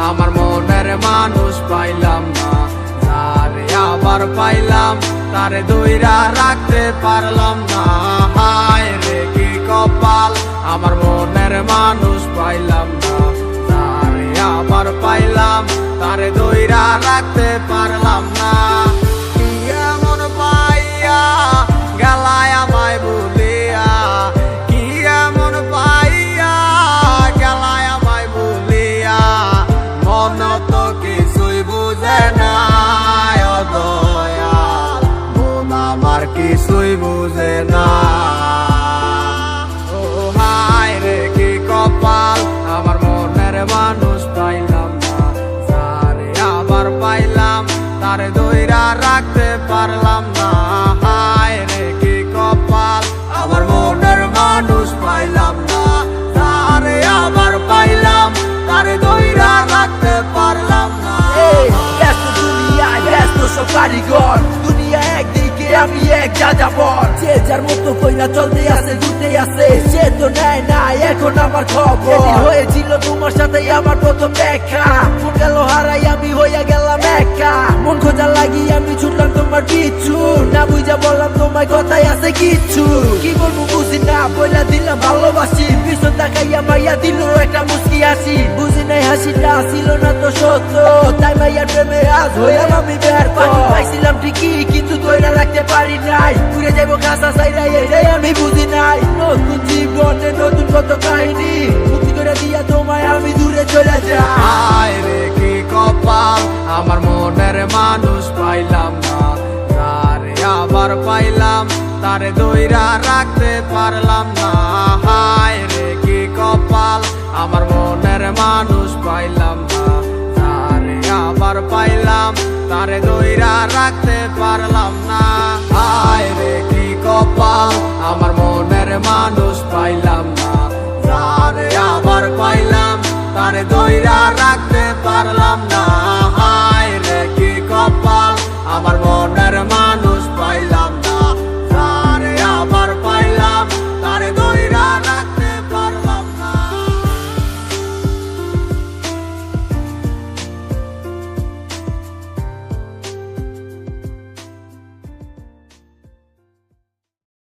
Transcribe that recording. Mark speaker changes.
Speaker 1: আমার মনের মানুষ পাইলাম না, যারে আবার পাইলাম তারে দইরা রাখতে পারলাম না। হায় রে কি কপাল, আমার মনের মানুষ পাইলাম না, যারে আবার পাইলাম তারে দইরা রাখতে পারলাম না। কি এমন পাইয়া গেলায় আমায় ভুলিয়া, কি এমন পাইয়া গেলায় আমায় ভুলিয়া, মন তো কিছুই বুঝে না ও দয়াল, মন আমার কিছুই বুঝে না। ও হায় রে কি কপাল, আমার মনের মানুষ পাইলাম না, যারে আবার পাইলাম তারে দইরা রাখতে পারলাম না। হায় রে কি কপাল, আমার মনের মানুষ পাইলাম না, যারে আবার পাইলাম তারে দইরা রাখতে পারলাম না।
Speaker 2: ব্যস্ত দুনিয়ায় ব্যস্ত সব কারিগর, দুনিয়া একদিকে আমি এক যাযাবর, যে যার মতো কইরা চলতে আছে ঘুরতে আছে, সে তো নেয় না এখন আমার খবর। হয়েছিল তোমার সাথে আমার প্রথম দেখা, মন গেল হারাই আমি হইয়া গেলাম একা, মন খোঁজা লাগি আমি ছুটলাম তোমার পিছু, না বুঝা বললাম তোমার কথাই আছে কিছু, কি বলবো বুঝি না বইলা দিলাম ভালোবাসি, পিছন তাকাইয়া মাইয়া দিল একটা মুস্কি হাসি, বুঝি নাই হাসিটা ছিল না তো সত্য, তাই মাইয়ার প্রেমে আজ হইলাম আমি ব্যর্থ। পাইছিলাম ঠিকই কিন্তু ধইরা রাখতে পারি নাই, ঘুরে যাবো কাঁচা চাইরা এটাই আমি বুঝি নাই, নতুন জীবনে নতুন কত কাহিনী, মুক্তি করে দিয়া তোমায় আমি দূরে চলে যাই।
Speaker 1: হায় রে কি কপাল, আমার মনের মানুষ পাইলাম না, যারে আবার পাইলাম তারে দইরা রাখতে পারলাম না। হায় রে কি কপাল, আমার মনের মানুষ পাইলাম না, যারে আবার পাইলাম তারে দইরা রাখতে পারলাম না। হায় রে কি কপাল, আমার মনের মানুষ পাইলাম না, যারে আবার পাইলাম তারে দইরা রাখতে